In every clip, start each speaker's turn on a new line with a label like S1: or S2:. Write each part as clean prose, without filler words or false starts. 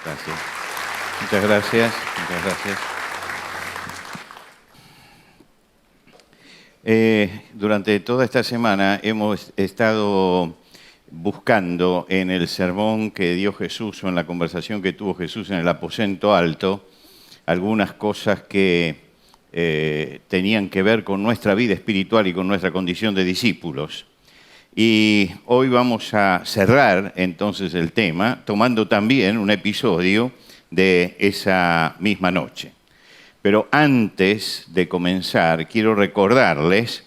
S1: Gracias. Muchas gracias. Muchas gracias. Durante toda esta semana hemos estado buscando en el sermón que dio Jesús o en la conversación que tuvo Jesús en el aposento alto algunas cosas que tenían que ver con nuestra vida espiritual y con nuestra condición de discípulos. Y hoy vamos a cerrar entonces el tema tomando también un episodio de esa misma noche. Pero antes de comenzar, quiero recordarles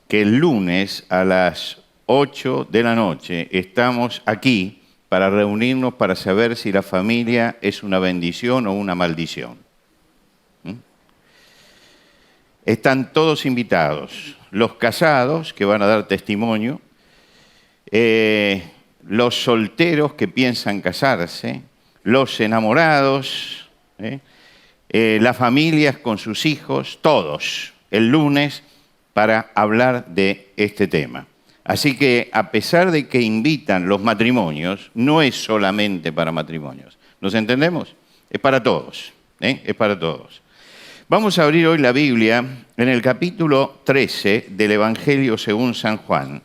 S1: que el lunes a las 8 de la noche estamos aquí para reunirnos para saber si la familia es una bendición o una maldición. Están todos invitados, los casados que van a dar testimonio, los solteros que piensan casarse, los enamorados, las familias con sus hijos, todos, el lunes para hablar de este tema. Así que a pesar de que invitan los matrimonios, no es solamente para matrimonios. ¿Nos entendemos? Es para todos, es para todos. Vamos a abrir hoy la Biblia en el capítulo 13 del Evangelio según San Juan.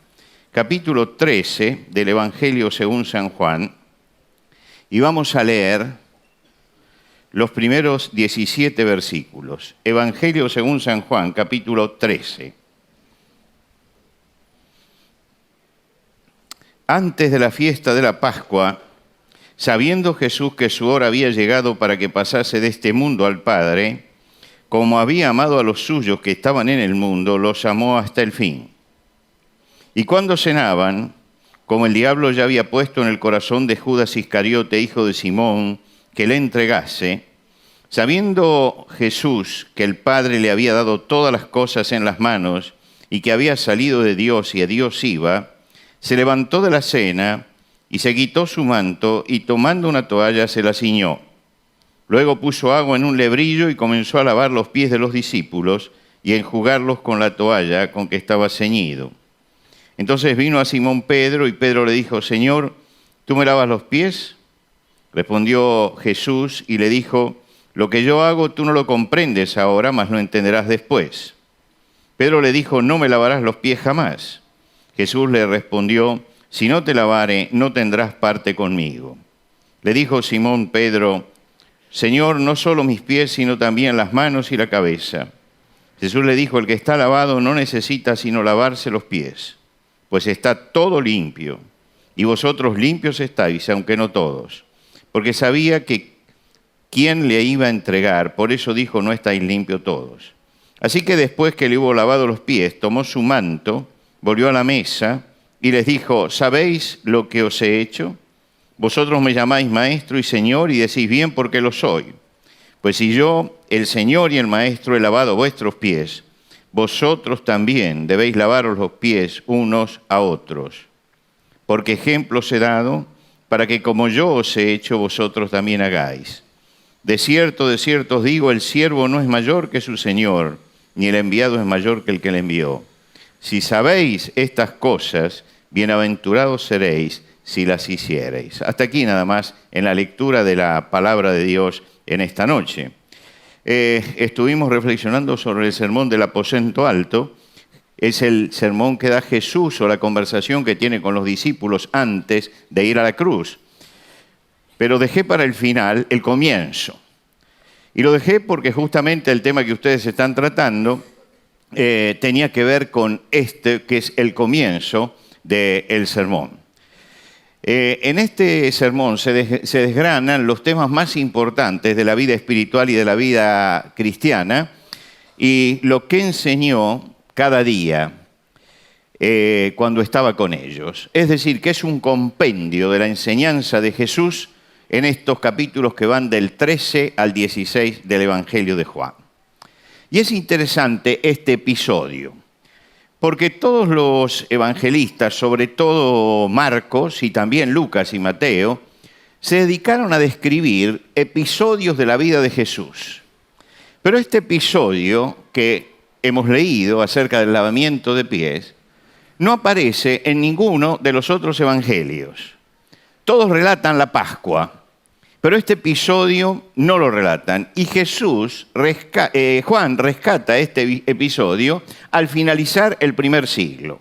S1: Capítulo 13 del Evangelio según San Juan. Y vamos a leer los primeros 17 versículos. Evangelio según San Juan, capítulo 13. Antes de la fiesta de la Pascua, sabiendo Jesús que su hora había llegado para que pasase de este mundo al Padre, como había amado a los suyos que estaban en el mundo, los amó hasta el fin. Y cuando cenaban, como el diablo ya había puesto en el corazón de Judas Iscariote, hijo de Simón, que le entregase, sabiendo Jesús que el Padre le había dado todas las cosas en las manos y que había salido de Dios y a Dios iba, se levantó de la cena y se quitó su manto y tomando una toalla se la ciñó. Luego puso agua en un lebrillo y comenzó a lavar los pies de los discípulos y a enjugarlos con la toalla con que estaba ceñido. Entonces vino a Simón Pedro y Pedro le dijo, Señor, ¿tú me lavas los pies? Respondió Jesús y le dijo, lo que yo hago tú no lo comprendes ahora, mas lo entenderás después. Pedro le dijo, no me lavarás los pies jamás. Jesús le respondió, si no te lavare, no tendrás parte conmigo. Le dijo Simón Pedro, Señor, no solo mis pies, sino también las manos y la cabeza. Jesús le dijo, el que está lavado no necesita sino lavarse los pies, pues está todo limpio, y vosotros limpios estáis, aunque no todos. Porque sabía que quién le iba a entregar, por eso dijo, no estáis limpios todos. Así que después que le hubo lavado los pies, tomó su manto, volvió a la mesa y les dijo, ¿sabéis lo que os he hecho? Vosotros me llamáis maestro y señor y decís bien porque lo soy. Pues si yo, el Señor y el Maestro, he lavado vuestros pies, vosotros también debéis lavaros los pies unos a otros. Porque ejemplo os he dado para que como yo os he hecho, vosotros también hagáis. De cierto os digo, el siervo no es mayor que su Señor, ni el enviado es mayor que el que le envió. Si sabéis estas cosas, bienaventurados seréis si las hiciereis. Hasta aquí nada más en la lectura de la palabra de Dios en esta noche. Estuvimos reflexionando sobre el sermón del aposento alto. Es el sermón que da Jesús o la conversación que tiene con los discípulos antes de ir a la cruz. Pero dejé para el final el comienzo. Y lo dejé porque justamente el tema que ustedes están tratando tenía que ver con este, que es el comienzo del sermón. En este sermón se desgranan los temas más importantes de la vida espiritual y de la vida cristiana y lo que enseñó cada día cuando estaba con ellos. Es decir, que es un compendio de la enseñanza de Jesús en estos capítulos que van del 13 al 16 del Evangelio de Juan. Y es interesante este episodio, porque todos los evangelistas, sobre todo Marcos y también Lucas y Mateo, se dedicaron a describir episodios de la vida de Jesús. Pero este episodio que hemos leído acerca del lavamiento de pies no aparece en ninguno de los otros evangelios. Todos relatan la Pascua, Pero este episodio no lo relatan. Y Juan rescata este episodio al finalizar el primer siglo.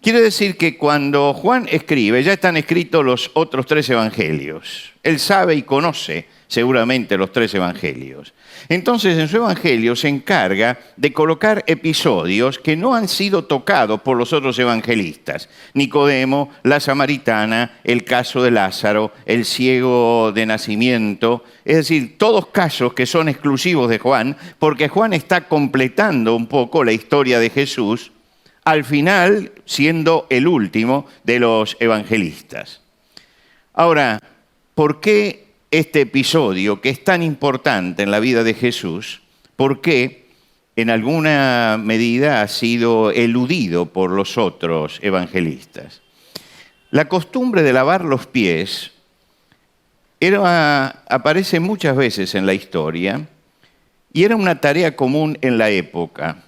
S1: Quiere decir que cuando Juan escribe, ya están escritos los otros 3 evangelios. Él sabe y conoce seguramente los 3 evangelios. Entonces, en su evangelio se encarga de colocar episodios que no han sido tocados por los otros evangelistas. Nicodemo, la samaritana, el caso de Lázaro, el ciego de nacimiento. Es decir, todos casos que son exclusivos de Juan, porque Juan está completando un poco la historia de Jesús, al final siendo el último de los evangelistas. Ahora, ¿por qué este episodio, que es tan importante en la vida de Jesús, por qué en alguna medida ha sido eludido por los otros evangelistas? La costumbre de lavar los pies aparece muchas veces en la historia y era una tarea común en la época.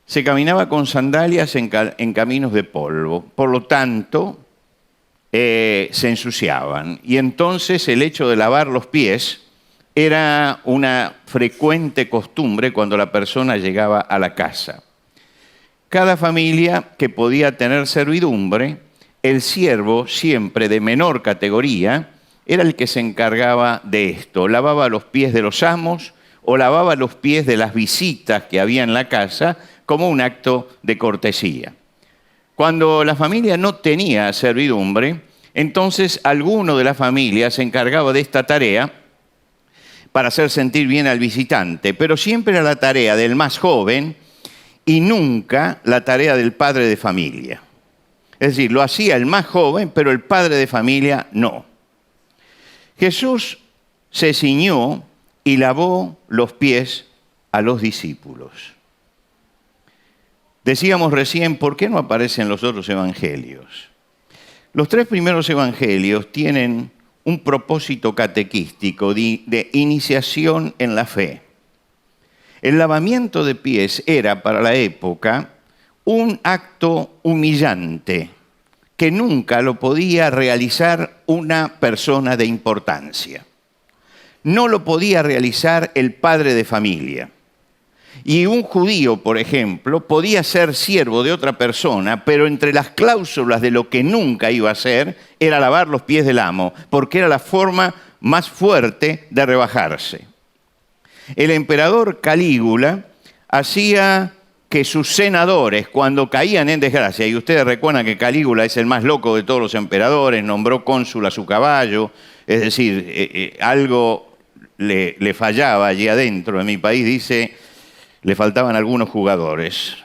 S1: Se caminaba con sandalias en caminos de polvo, por lo tanto se ensuciaban. Y entonces el hecho de lavar los pies era una frecuente costumbre cuando la persona llegaba a la casa. Cada familia que podía tener servidumbre, el siervo, siempre de menor categoría, era el que se encargaba de esto. Lavaba los pies de los amos o lavaba los pies de las visitas que había en la casa, como un acto de cortesía. Cuando la familia no tenía servidumbre, entonces alguno de la familia se encargaba de esta tarea para hacer sentir bien al visitante, pero siempre era la tarea del más joven y nunca la tarea del padre de familia. Es decir, lo hacía el más joven, pero el padre de familia no. Jesús se ciñó y lavó los pies a los discípulos. Decíamos recién, ¿por qué no aparecen los otros evangelios? Los 3 primeros evangelios tienen un propósito catequístico de iniciación en la fe. El lavamiento de pies era para la época un acto humillante que nunca lo podía realizar una persona de importancia. No lo podía realizar el padre de familia. Y un judío, por ejemplo, podía ser siervo de otra persona, pero entre las cláusulas de lo que nunca iba a hacer era lavar los pies del amo, porque era la forma más fuerte de rebajarse. El emperador Calígula hacía que sus senadores, cuando caían en desgracia, y ustedes recuerdan que Calígula es el más loco de todos los emperadores, nombró cónsul a su caballo, es decir, algo le fallaba allí adentro. En mi país dice, le faltaban algunos jugadores.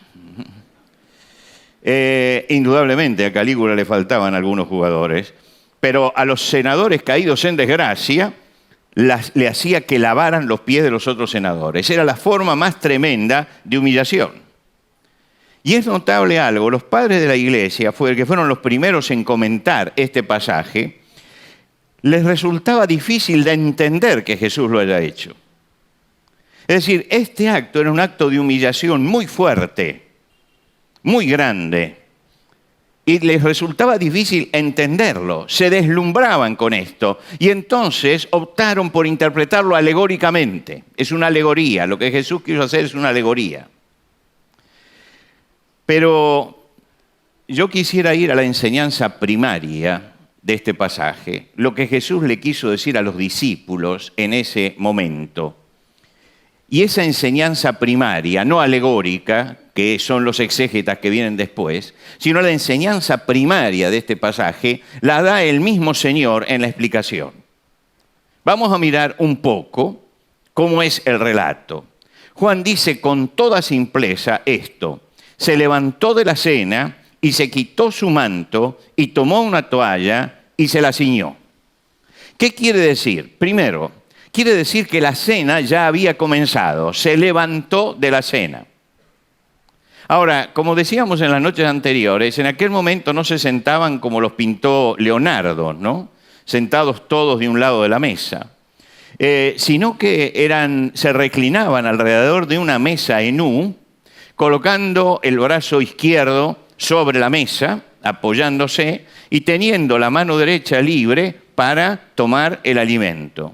S1: Indudablemente a Calígula le faltaban algunos jugadores, pero a los senadores caídos en desgracia le hacía que lavaran los pies de los otros senadores. Era la forma más tremenda de humillación. Y es notable algo, los padres de la iglesia, que fueron los primeros en comentar este pasaje, les resultaba difícil de entender que Jesús lo haya hecho. Es decir, este acto era un acto de humillación muy fuerte, muy grande, y les resultaba difícil entenderlo, se deslumbraban con esto, y entonces optaron por interpretarlo alegóricamente. Es una alegoría, lo que Jesús quiso hacer es una alegoría. Pero yo quisiera ir a la enseñanza primaria de este pasaje, lo que Jesús le quiso decir a los discípulos en ese momento. Y esa enseñanza primaria, no alegórica, que son los exégetas que vienen después, sino la enseñanza primaria de este pasaje, la da el mismo Señor en la explicación. Vamos a mirar un poco cómo es el relato. Juan dice con toda simpleza esto: se levantó de la cena y se quitó su manto y tomó una toalla y se la ciñó. ¿Qué quiere decir? Primero, quiere decir que la cena ya había comenzado, se levantó de la cena. Ahora, como decíamos en las noches anteriores, en aquel momento no se sentaban como los pintó Leonardo, ¿no? Sentados todos de un lado de la mesa, sino que se reclinaban alrededor de una mesa en U, colocando el brazo izquierdo sobre la mesa, apoyándose, y teniendo la mano derecha libre para tomar el alimento.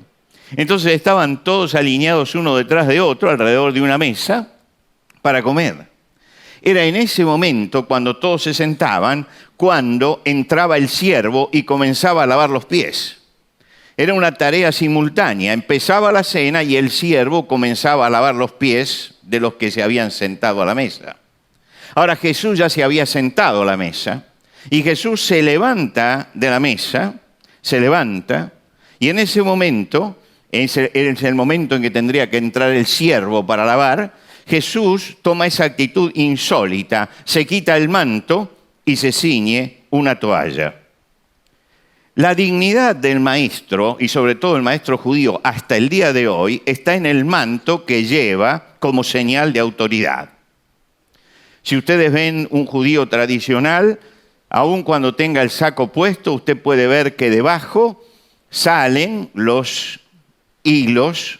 S1: Entonces estaban todos alineados uno detrás de otro alrededor de una mesa para comer. Era en ese momento, cuando todos se sentaban, cuando entraba el siervo y comenzaba a lavar los pies. Era una tarea simultánea. Empezaba la cena y el siervo comenzaba a lavar los pies de los que se habían sentado a la mesa. Ahora Jesús ya se había sentado a la mesa y Jesús se levanta de la mesa, y en ese momento, es el momento en que tendría que entrar el siervo para lavar, Jesús toma esa actitud insólita, se quita el manto y se ciñe una toalla. La dignidad del maestro, y sobre todo el maestro judío hasta el día de hoy, está en el manto que lleva como señal de autoridad. Si ustedes ven un judío tradicional, aun cuando tenga el saco puesto, usted puede ver que debajo salen los hilos,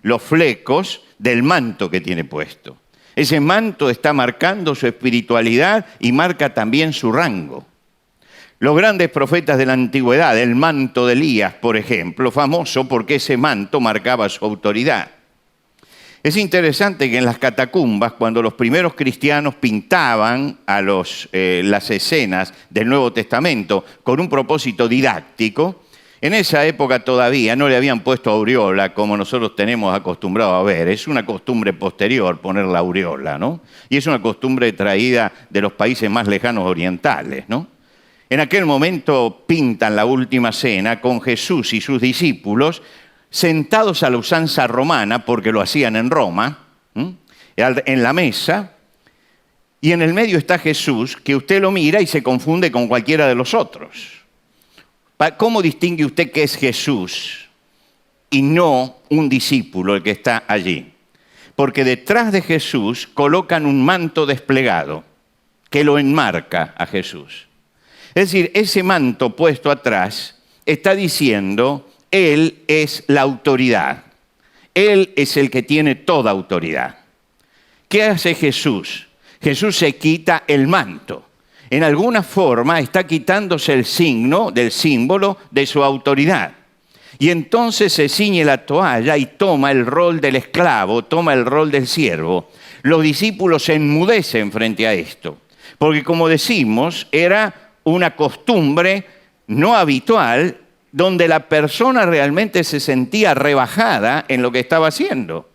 S1: los flecos del manto que tiene puesto. Ese manto está marcando su espiritualidad y marca también su rango. Los grandes profetas de la antigüedad, el manto de Elías, por ejemplo, famoso porque ese manto marcaba su autoridad. Es interesante que en las catacumbas, cuando los primeros cristianos pintaban a las escenas del Nuevo Testamento con un propósito didáctico, en esa época todavía no le habían puesto aureola como nosotros tenemos acostumbrado a ver. Es una costumbre posterior poner la aureola, ¿no? Y es una costumbre traída de los países más lejanos orientales, ¿no? En aquel momento pintan la última cena con Jesús y sus discípulos sentados a la usanza romana, porque lo hacían en Roma, en la mesa, y en el medio está Jesús, que usted lo mira y se confunde con cualquiera de los otros. ¿Cómo distingue usted que es Jesús y no un discípulo el que está allí? Porque detrás de Jesús colocan un manto desplegado que lo enmarca a Jesús. Es decir, ese manto puesto atrás está diciendo, Él es la autoridad. Él es el que tiene toda autoridad. ¿Qué hace Jesús? Jesús se quita el manto. En alguna forma está quitándose el signo, del símbolo de su autoridad. Y entonces se ciñe la toalla y toma el rol del esclavo, toma el rol del siervo. Los discípulos se enmudecen frente a esto. Porque como decimos, era una costumbre no habitual donde la persona realmente se sentía rebajada en lo que estaba haciendo.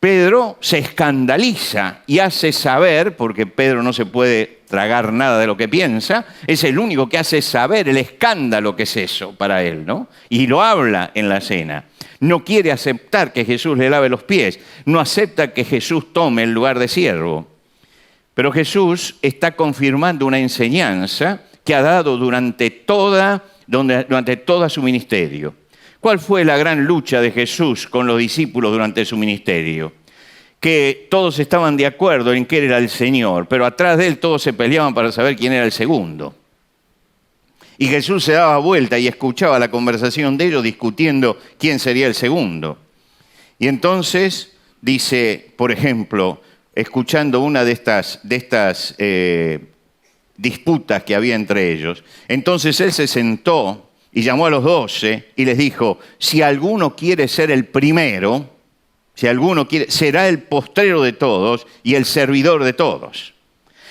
S1: Pedro se escandaliza y hace saber, porque Pedro no se puede tragar nada de lo que piensa, es el único que hace saber el escándalo que es eso para él, ¿no? Y lo habla en la cena. No quiere aceptar que Jesús le lave los pies, no acepta que Jesús tome el lugar de siervo. Pero Jesús está confirmando una enseñanza que ha dado durante toda su ministerio. ¿Cuál fue la gran lucha de Jesús con los discípulos durante su ministerio? Que todos estaban de acuerdo en que él era el Señor, pero atrás de él todos se peleaban para saber quién era el segundo. Y Jesús se daba vuelta y escuchaba la conversación de ellos discutiendo quién sería el segundo. Y entonces dice, por ejemplo, escuchando una de estas disputas que había entre ellos, entonces él se sentó y llamó a los 12 y les dijo, si alguno quiere ser el primero, será el postrero de todos y el servidor de todos.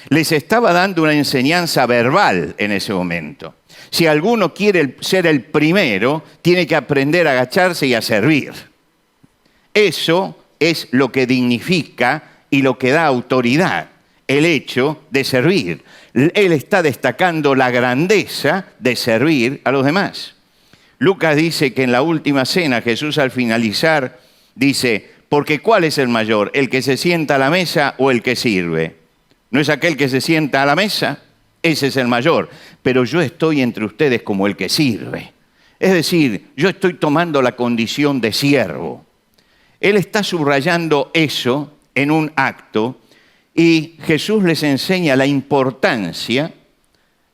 S1: Les estaba dando una enseñanza verbal en ese momento. Si alguno quiere ser el primero, tiene que aprender a agacharse y a servir. Eso es lo que dignifica y lo que da autoridad, el hecho de servir. Él está destacando la grandeza de servir a los demás. Lucas dice que en la última cena Jesús al finalizar dice, porque ¿cuál es el mayor? ¿El que se sienta a la mesa o el que sirve? ¿No es aquel que se sienta a la mesa? Ese es el mayor. Pero yo estoy entre ustedes como el que sirve. Es decir, yo estoy tomando la condición de siervo. Él está subrayando eso en un acto. Y Jesús les enseña la importancia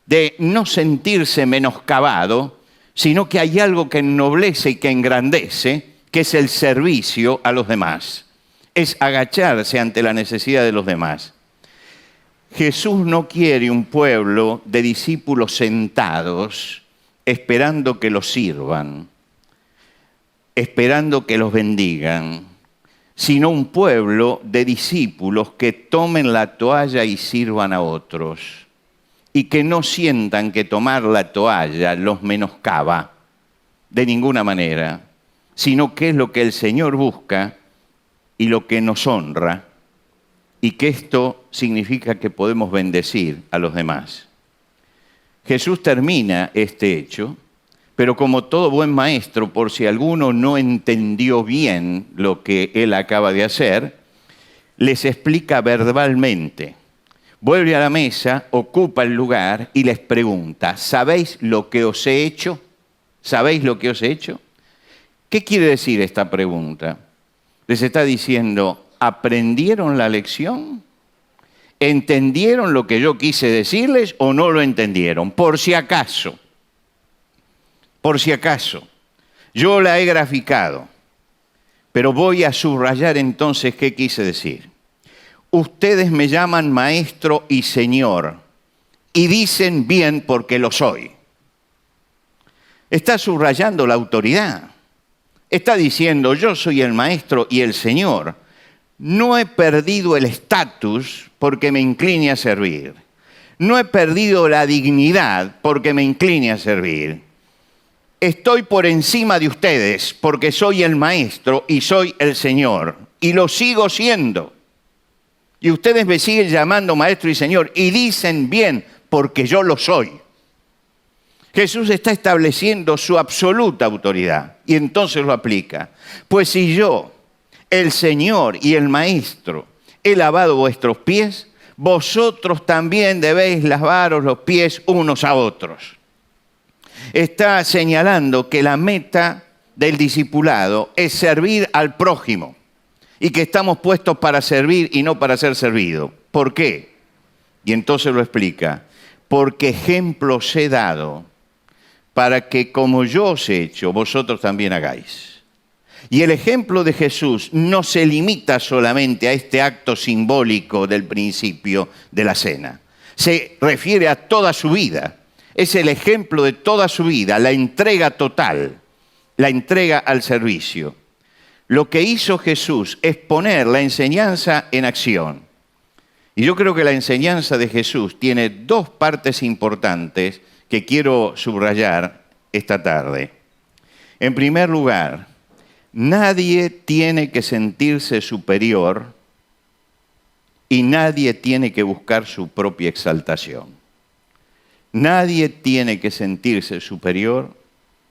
S1: de no sentirse menoscabado, sino que hay algo que ennoblece y que engrandece, que es el servicio a los demás. Es agacharse ante la necesidad de los demás. Jesús no quiere un pueblo de discípulos sentados esperando que los sirvan, esperando que los bendigan, sino un pueblo de discípulos que tomen la toalla y sirvan a otros, y que no sientan que tomar la toalla los menoscaba de ninguna manera, sino que es lo que el Señor busca y lo que nos honra, y que esto significa que podemos bendecir a los demás. Jesús termina este hecho, pero como todo buen maestro, por si alguno no entendió bien lo que él acaba de hacer, les explica verbalmente. Vuelve a la mesa, ocupa el lugar y les pregunta, ¿sabéis lo que os he hecho? ¿Sabéis lo que os he hecho? ¿Qué quiere decir esta pregunta? Les está diciendo, ¿aprendieron la lección? ¿Entendieron lo que yo quise decirles o no lo entendieron? Por si acaso, yo la he graficado, pero voy a subrayar entonces qué quise decir. Ustedes me llaman maestro y señor, y dicen bien porque lo soy. Está subrayando la autoridad. Está diciendo, yo soy el maestro y el señor. No he perdido el estatus porque me incline a servir. No he perdido la dignidad porque me incline a servir. Estoy por encima de ustedes porque soy el maestro y soy el señor. Y lo sigo siendo. Y ustedes me siguen llamando maestro y señor y dicen bien porque yo lo soy. Jesús está estableciendo su absoluta autoridad y entonces lo aplica. Pues si yo, el Señor y el Maestro, he lavado vuestros pies, vosotros también debéis lavaros los pies unos a otros. Está señalando que la meta del discipulado es servir al prójimo y que estamos puestos para servir y no para ser servidos. ¿Por qué? Y entonces lo explica. Porque ejemplos he dado para que como yo os he hecho, vosotros también hagáis. Y el ejemplo de Jesús no se limita solamente a este acto simbólico del principio de la cena. Se refiere a toda su vida. Es el ejemplo de toda su vida, la entrega total, la entrega al servicio. Lo que hizo Jesús es poner la enseñanza en acción. Y yo creo que la enseñanza de Jesús tiene dos partes importantes que quiero subrayar esta tarde. En primer lugar, nadie tiene que sentirse superior y nadie tiene que buscar su propia exaltación. Nadie tiene que sentirse superior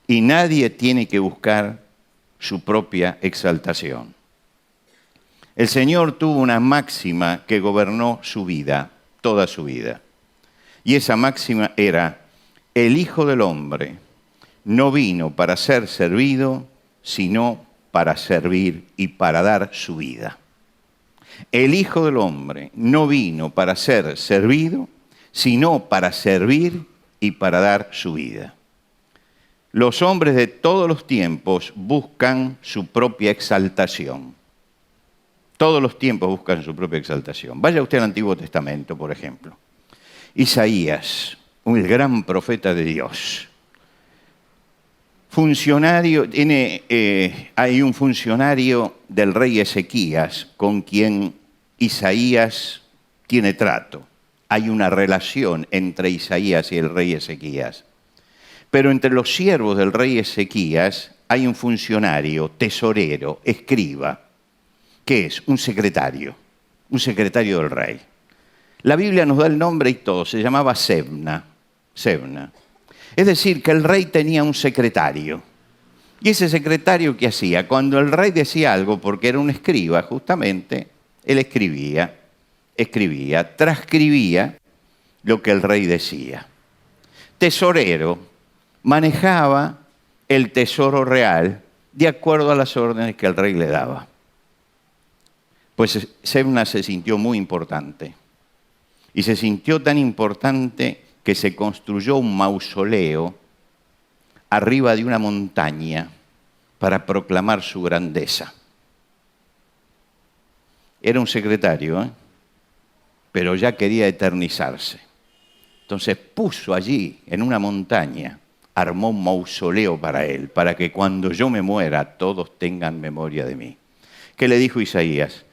S1: y nadie tiene que buscar su propia exaltación. El Señor tuvo una máxima que gobernó su vida, toda su vida. Y esa máxima era, el Hijo del Hombre no vino para ser servido, sino para servir y para dar su vida. El Hijo del Hombre no vino para ser servido, sino para servir y para dar su vida. Los hombres de todos los tiempos buscan su propia exaltación. Todos los tiempos buscan su propia exaltación. Vaya usted al Antiguo Testamento, por ejemplo. Isaías, el gran profeta de Dios. Hay un funcionario del rey Ezequías con quien Isaías tiene trato. Hay una relación entre Isaías y el rey Ezequías. Pero entre los siervos del rey Ezequías hay un funcionario, tesorero, escriba, que es un secretario del rey. La Biblia nos da el nombre y todo, se llamaba Sebna. Es decir, que el rey tenía un secretario. Y ese secretario, ¿qué hacía? Cuando el rey decía algo, porque era un escriba justamente, él escribía, transcribía lo que el rey decía. Tesorero, manejaba el tesoro real de acuerdo a las órdenes que el rey le daba. Pues Sebna se sintió muy importante. Y se sintió tan importante que se construyó un mausoleo arriba de una montaña para proclamar su grandeza. Era un secretario, pero ya quería eternizarse. Entonces puso allí, en una montaña, armó un mausoleo para él, para que cuando yo me muera todos tengan memoria de mí. ¿Qué le dijo Isaías?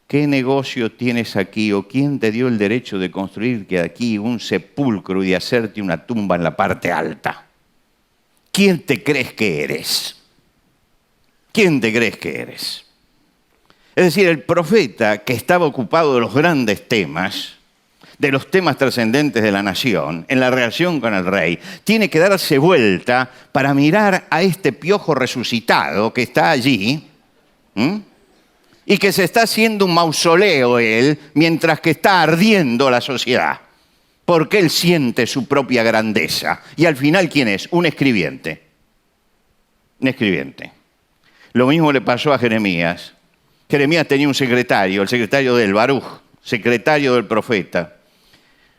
S1: ¿Qué negocio tienes aquí o quién te dio el derecho de construirte aquí un sepulcro y de hacerte una tumba en la parte alta? ¿Quién te crees que eres? ¿Quién te crees que eres? Es decir, el profeta que estaba ocupado de los grandes temas, de los temas trascendentes de la nación, en la relación con el rey, tiene que darse vuelta para mirar a este piojo resucitado que está allí, y que se está haciendo un mausoleo él, mientras que está ardiendo la sociedad, porque él siente su propia grandeza. Y al final, ¿quién es? Un escribiente. Un escribiente. Lo mismo le pasó a Jeremías. Jeremías tenía un secretario, el secretario del Baruch, secretario del profeta.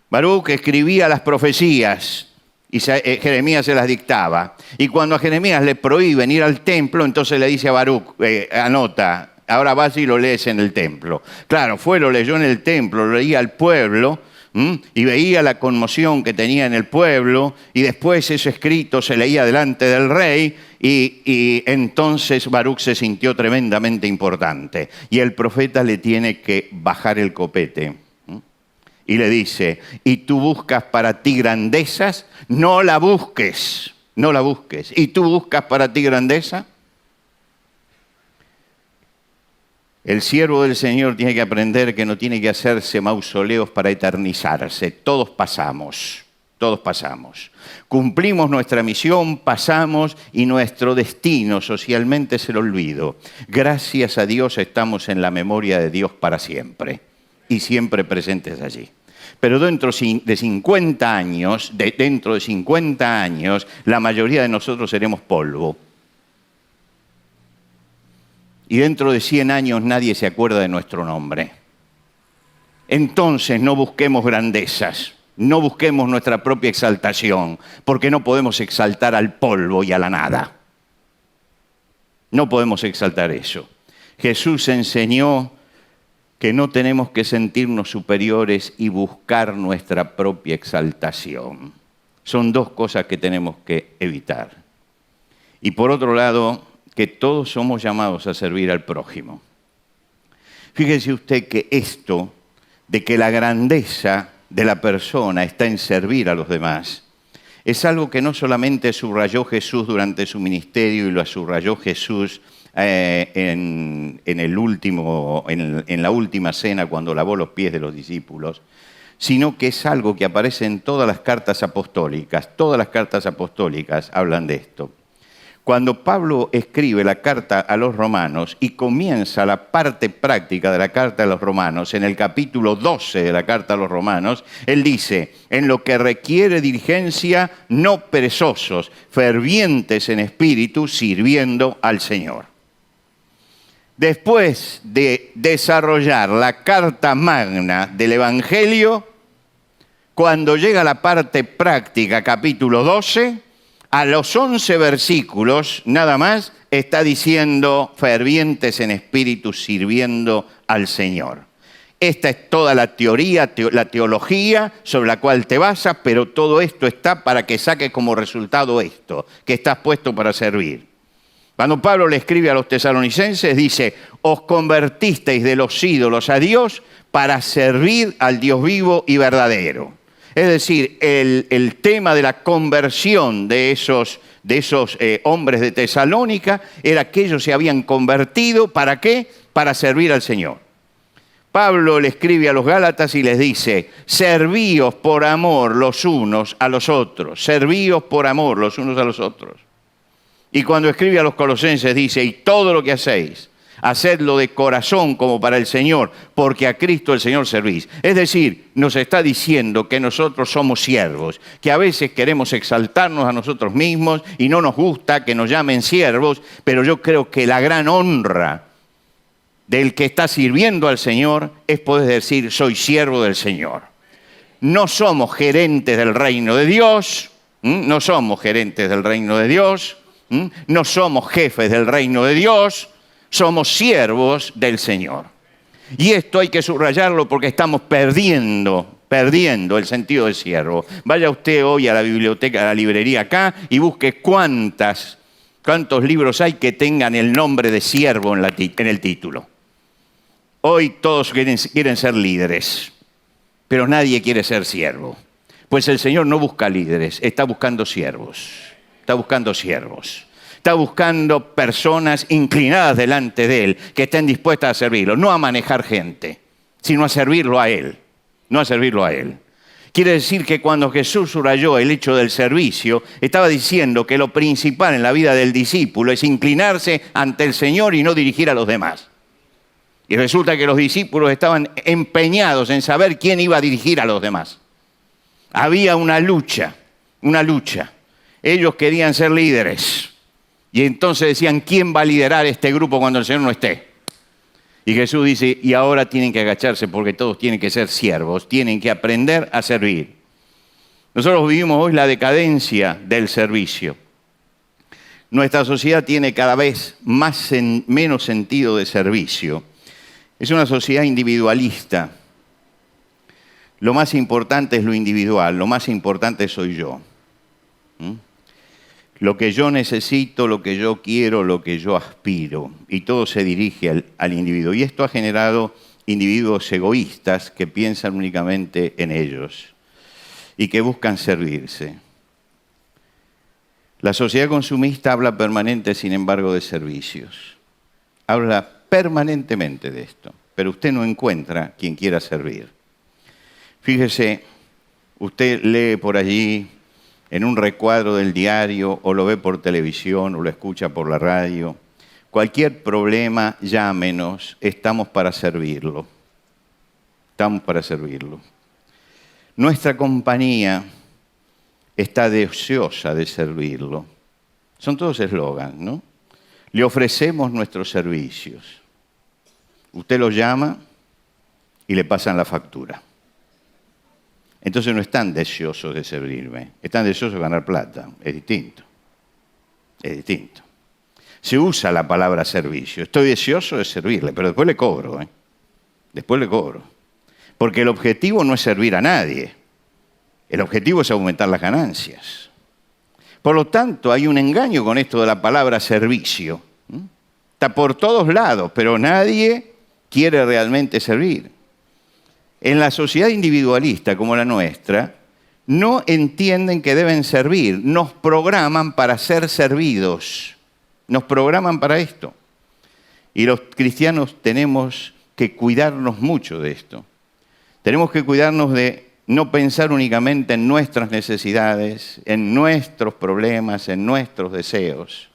S1: Baruch escribía las profecías y Jeremías se las dictaba. Y cuando a Jeremías le prohíben ir al templo, entonces le dice a Baruch, anota, ahora vas y lo lees en el templo. Claro, lo leyó en el templo, lo leía al pueblo, y veía la conmoción que tenía en el pueblo, y después ese escrito se leía delante del rey, y entonces Baruch se sintió tremendamente importante. Y el profeta le tiene que bajar el copete. Y le dice, ¿y tú buscas para ti grandezas? No la busques, no la busques. ¿Y tú buscas para ti grandeza? El siervo del Señor tiene que aprender que no tiene que hacerse mausoleos para eternizarse. Todos pasamos, todos pasamos. Cumplimos nuestra misión, pasamos y nuestro destino socialmente es el olvido. Gracias a Dios estamos en la memoria de Dios para siempre y siempre presentes allí. Pero dentro de 50 años, la mayoría de nosotros seremos polvo. Y dentro de 100 años nadie se acuerda de nuestro nombre. Entonces no busquemos grandezas, no busquemos nuestra propia exaltación, porque no podemos exaltar al polvo y a la nada. No podemos exaltar eso. Jesús enseñó que no tenemos que sentirnos superiores y buscar nuestra propia exaltación. Son dos cosas que tenemos que evitar. Y por otro lado, que todos somos llamados a servir al prójimo. Fíjese usted que esto de que la grandeza de la persona está en servir a los demás es algo que no solamente subrayó Jesús durante su ministerio y lo subrayó Jesús en la última cena cuando lavó los pies de los discípulos, sino que es algo que aparece en todas las cartas apostólicas. Todas las cartas apostólicas hablan de esto. Cuando Pablo escribe la carta a los romanos y comienza la parte práctica de la carta a los romanos, en el capítulo 12 de la carta a los romanos, él dice, en lo que requiere diligencia, no perezosos, fervientes en espíritu, sirviendo al Señor. Después de desarrollar la carta magna del Evangelio, cuando llega la parte práctica, capítulo 12, a los 11 versículos, nada más, está diciendo fervientes en espíritu sirviendo al Señor. Esta es toda la teoría, la teología sobre la cual te basas, pero todo esto está para que saques como resultado esto, que estás puesto para servir. Cuando Pablo le escribe a los tesalonicenses, dice, os convertisteis de los ídolos a Dios para servir al Dios vivo y verdadero. Es decir, el tema de la conversión de esos hombres de Tesalónica era que ellos se habían convertido, ¿para qué? Para servir al Señor. Pablo le escribe a los Gálatas y les dice, servíos por amor los unos a los otros, servíos por amor los unos a los otros. Y cuando escribe a los Colosenses dice, y todo lo que hacéis, hacedlo de corazón como para el Señor, porque a Cristo el Señor servís. Es decir, nos está diciendo que nosotros somos siervos, que a veces queremos exaltarnos a nosotros mismos y no nos gusta que nos llamen siervos, pero yo creo que la gran honra del que está sirviendo al Señor es poder decir, soy siervo del Señor. No somos gerentes del reino de Dios, no somos gerentes del reino de Dios, no somos jefes del reino de Dios, somos siervos del Señor. Y esto hay que subrayarlo porque estamos perdiendo perdiendo el sentido de siervo. Vaya usted hoy a la biblioteca, a la librería acá y busque cuántos libros hay que tengan el nombre de siervo en el título. Hoy todos quieren ser líderes, pero nadie quiere ser siervo. Pues el Señor no busca líderes, está buscando siervos. Está buscando siervos. Está buscando personas inclinadas delante de Él, que estén dispuestas a servirlo. No a manejar gente, sino a servirlo a Él. No a servirlo a Él. Quiere decir que cuando Jesús subrayó el hecho del servicio, estaba diciendo que lo principal en la vida del discípulo es inclinarse ante el Señor y no dirigir a los demás. Y resulta que los discípulos estaban empeñados en saber quién iba a dirigir a los demás. Había una lucha. Ellos querían ser líderes. Y entonces decían, ¿quién va a liderar este grupo cuando el Señor no esté? Y Jesús dice, y ahora tienen que agacharse porque todos tienen que ser siervos, tienen que aprender a servir. Nosotros vivimos hoy la decadencia del servicio. Nuestra sociedad tiene cada vez menos sentido de servicio. Es una sociedad individualista. Lo más importante es lo individual, lo más importante soy yo. Lo que yo necesito, lo que yo quiero, lo que yo aspiro. Y todo se dirige al individuo. Y esto ha generado individuos egoístas que piensan únicamente en ellos y que buscan servirse. La sociedad consumista habla permanente, sin embargo, de servicios. Habla permanentemente de esto, pero usted no encuentra quien quiera servir. Fíjese, usted lee por allí en un recuadro del diario, o lo ve por televisión, o lo escucha por la radio. Cualquier problema, llámenos, estamos para servirlo. Estamos para servirlo. Nuestra compañía está deseosa de servirlo. Son todos eslogans, ¿no? Le ofrecemos nuestros servicios. Usted lo llama y le pasan la factura. Entonces no están deseosos de servirme, están deseosos de ganar plata. Es distinto. Es distinto. Se usa la palabra servicio. Estoy deseoso de servirle, pero después le cobro. Después le cobro. Porque el objetivo no es servir a nadie. El objetivo es aumentar las ganancias. Por lo tanto, hay un engaño con esto de la palabra servicio. Está por todos lados, pero nadie quiere realmente servir. En la sociedad individualista como la nuestra, no entienden que deben servir. Nos programan para ser servidos. Nos programan para esto. Y los cristianos tenemos que cuidarnos mucho de esto. Tenemos que cuidarnos de no pensar únicamente en nuestras necesidades, en nuestros problemas, en nuestros deseos.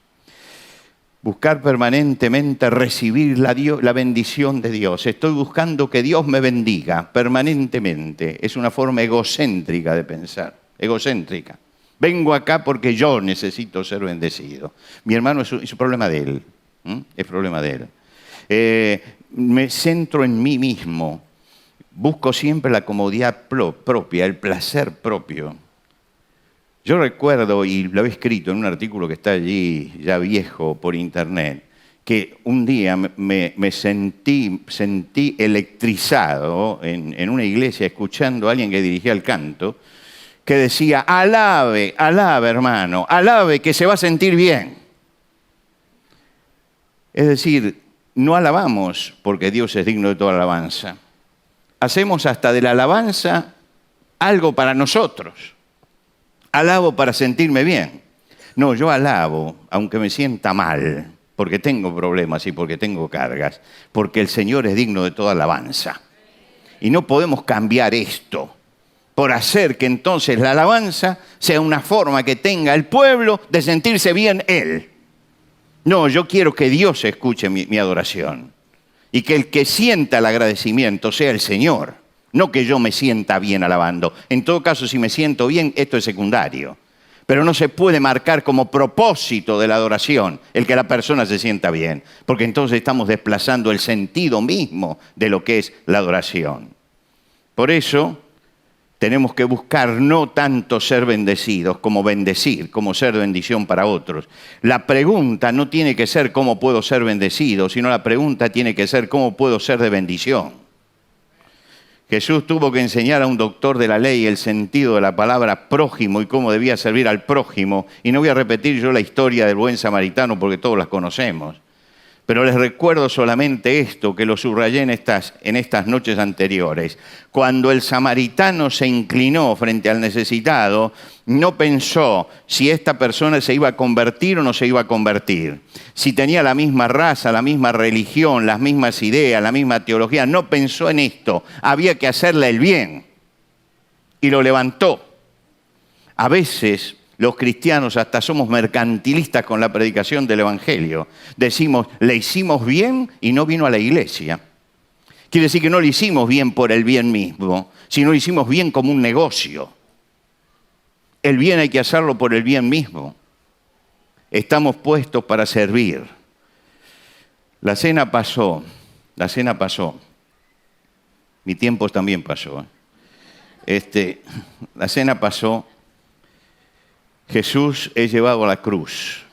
S1: Buscar permanentemente recibir la bendición de Dios. Estoy buscando que Dios me bendiga permanentemente. Es una forma egocéntrica de pensar, egocéntrica. Vengo acá porque yo necesito ser bendecido. Mi hermano es problema de él. Es problema de él. Me centro en mí mismo. Busco siempre la comodidad propia, el placer propio. Yo recuerdo, y lo he escrito en un artículo que está allí, ya viejo, por internet, que un día me sentí electrizado en una iglesia escuchando a alguien que dirigía el canto, que decía, alabe, alabe hermano, alabe que se va a sentir bien. Es decir, no alabamos porque Dios es digno de toda alabanza. Hacemos hasta de la alabanza algo para nosotros. Alabo para sentirme bien. No, yo alabo aunque me sienta mal, porque tengo problemas y porque tengo cargas, porque el Señor es digno de toda alabanza. Y no podemos cambiar esto por hacer que entonces la alabanza sea una forma que tenga el pueblo de sentirse bien Él. No, yo quiero que Dios escuche mi adoración y que el que sienta el agradecimiento sea el Señor. No que yo me sienta bien alabando. En todo caso, si me siento bien, esto es secundario. Pero no se puede marcar como propósito de la adoración el que la persona se sienta bien. Porque entonces estamos desplazando el sentido mismo de lo que es la adoración. Por eso tenemos que buscar no tanto ser bendecidos como bendecir, como ser de bendición para otros. La pregunta no tiene que ser cómo puedo ser bendecido, sino la pregunta tiene que ser cómo puedo ser de bendición. Jesús tuvo que enseñar a un doctor de la ley el sentido de la palabra prójimo y cómo debía servir al prójimo. Y no voy a repetir yo la historia del buen samaritano porque todos la conocemos. Pero les recuerdo solamente esto, que lo subrayé en estas noches anteriores. Cuando el samaritano se inclinó frente al necesitado, no pensó si esta persona se iba a convertir o no se iba a convertir. Si tenía la misma raza, la misma religión, las mismas ideas, la misma teología. No pensó en esto. Había que hacerle el bien. Y lo levantó. A veces los cristianos hasta somos mercantilistas con la predicación del Evangelio. Decimos, le hicimos bien y no vino a la iglesia. Quiere decir que no le hicimos bien por el bien mismo, sino le hicimos bien como un negocio. El bien hay que hacerlo por el bien mismo. Estamos puestos para servir. La cena pasó. Mi tiempo también pasó. La cena pasó. Jesús es llevado a la cruz.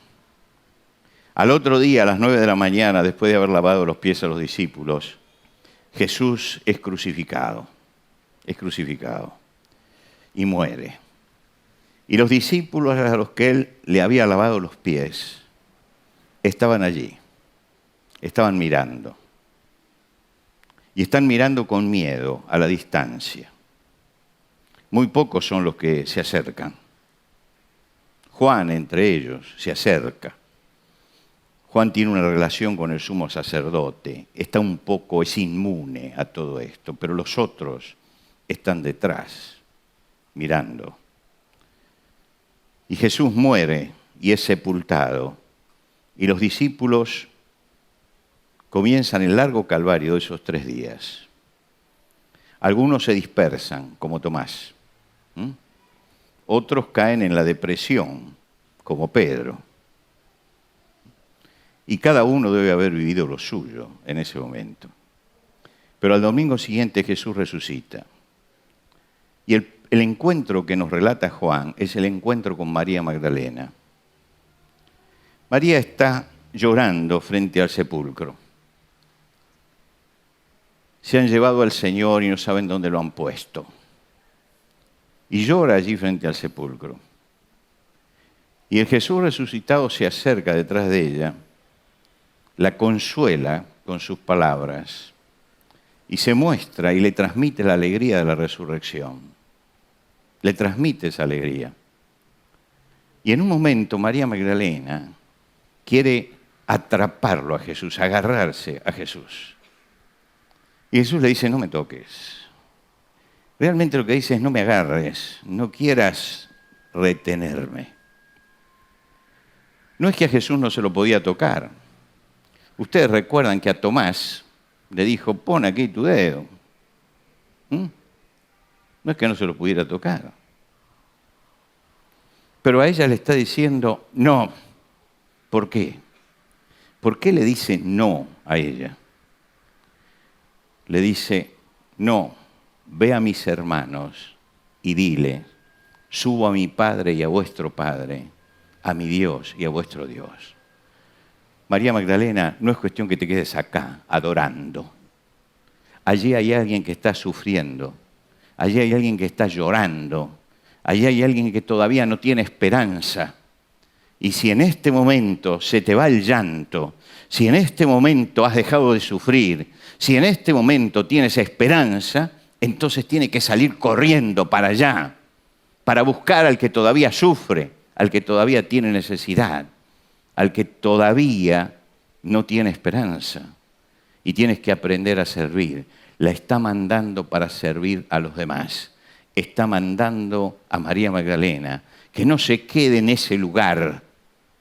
S1: Al otro día, a las 9 de la mañana, después de haber lavado los pies a los discípulos, Jesús es crucificado y muere. Y los discípulos a los que él le había lavado los pies estaban allí, estaban mirando. Y están mirando con miedo a la distancia. Muy pocos son los que se acercan. Juan, entre ellos, se acerca. Juan tiene una relación con el sumo sacerdote. Es inmune a todo esto, pero los otros están detrás, mirando. Y Jesús muere y es sepultado. Y los discípulos comienzan el largo calvario de esos 3 días. Algunos se dispersan, como Tomás. Otros caen en la depresión, como Pedro. Y cada uno debe haber vivido lo suyo en ese momento. Pero al domingo siguiente Jesús resucita. Y el encuentro que nos relata Juan es el encuentro con María Magdalena. María está llorando frente al sepulcro. Se han llevado al Señor y no saben dónde lo han puesto. Y llora allí frente al sepulcro. Y el Jesús resucitado se acerca detrás de ella, la consuela con sus palabras y se muestra y le transmite la alegría de la resurrección. Le transmite esa alegría. Y en un momento María Magdalena quiere atraparlo a Jesús, agarrarse a Jesús. Y Jesús le dice, no me toques. Realmente lo que dice es, no me agarres, no quieras retenerme. No es que a Jesús no se lo podía tocar. Ustedes recuerdan que a Tomás le dijo, pon aquí tu dedo. No es que no se lo pudiera tocar. Pero a ella le está diciendo, no. ¿Por qué? ¿Por qué le dice no a ella? Le dice, no. Ve a mis hermanos y dile, subo a mi Padre y a vuestro Padre, a mi Dios y a vuestro Dios. María Magdalena, no es cuestión que te quedes acá adorando. Allí hay alguien que está sufriendo, allí hay alguien que está llorando, allí hay alguien que todavía no tiene esperanza. Y si en este momento se te va el llanto, si en este momento has dejado de sufrir, si en este momento tienes esperanza, entonces tiene que salir corriendo para allá, para buscar al que todavía sufre, al que todavía tiene necesidad, al que todavía no tiene esperanza. Y tienes que aprender a servir. La está mandando para servir a los demás. Está mandando a María Magdalena que no se quede en ese lugar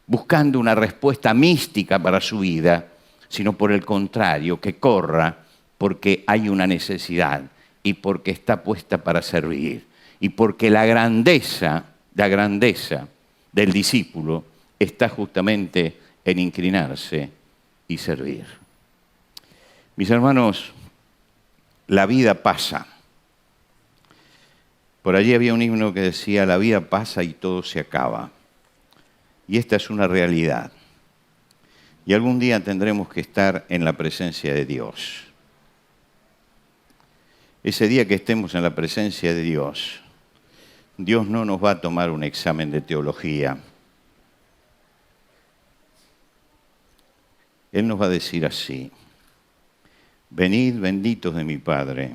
S1: buscando una respuesta mística para su vida, sino por el contrario, que corra porque hay una necesidad y porque está puesta para servir. Y porque la grandeza del discípulo está justamente en inclinarse y servir. Mis hermanos, la vida pasa. Por allí había un himno que decía, la vida pasa y todo se acaba. Y esta es una realidad. Y algún día tendremos que estar en la presencia de Dios. ese día que estemos en la presencia de Dios, Dios no nos va a tomar un examen de teología. Él nos va a decir así: venid benditos de mi Padre,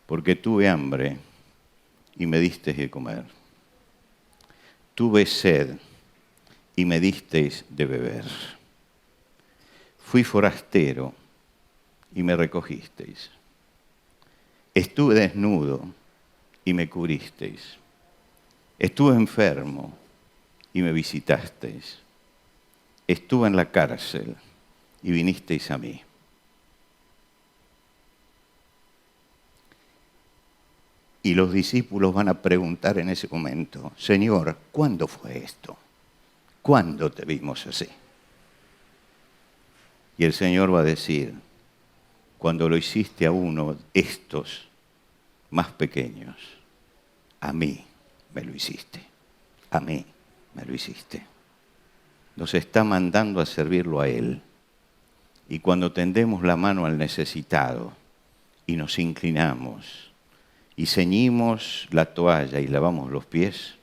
S1: porque tuve hambre y me disteis de comer. Tuve sed y me disteis de beber. Fui forastero y me recogisteis. Estuve desnudo y me cubristeis. Estuve enfermo y me visitasteis. Estuve en la cárcel y vinisteis a mí. Y los discípulos van a preguntar en ese momento: Señor, ¿cuándo fue esto? ¿Cuándo te vimos así? Y el Señor va a decir: cuando lo hiciste a uno de estos más pequeños, a mí me lo hiciste. A mí me lo hiciste. Nos está mandando a servirlo a Él. Y cuando tendemos la mano al necesitado y nos inclinamos y ceñimos la toalla y lavamos los pies,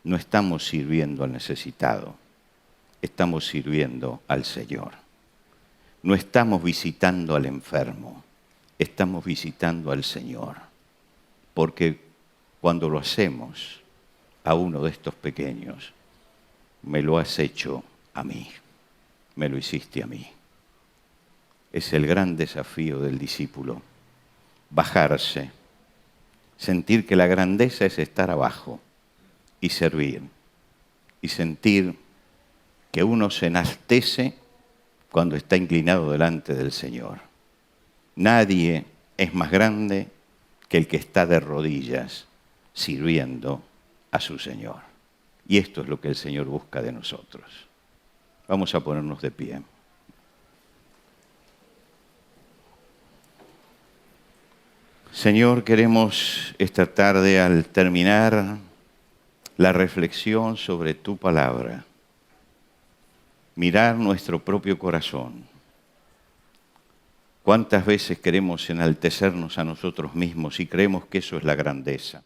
S1: no estamos sirviendo al necesitado, estamos sirviendo al Señor. No estamos visitando al enfermo, estamos visitando al Señor. Porque cuando lo hacemos a uno de estos pequeños, me lo has hecho a mí, me lo hiciste a mí. Es el gran desafío del discípulo: bajarse, sentir que la grandeza es estar abajo y servir, y sentir que uno se enaltece cuando está inclinado delante del Señor. Nadie es más grande que el que está de rodillas sirviendo a su Señor. Y esto es lo que el Señor busca de nosotros. Vamos a ponernos de pie. Señor, queremos esta tarde, al terminar la reflexión sobre tu palabra, mirar nuestro propio corazón. ¿Cuántas veces queremos enaltecernos a nosotros mismos y creemos que eso es la grandeza?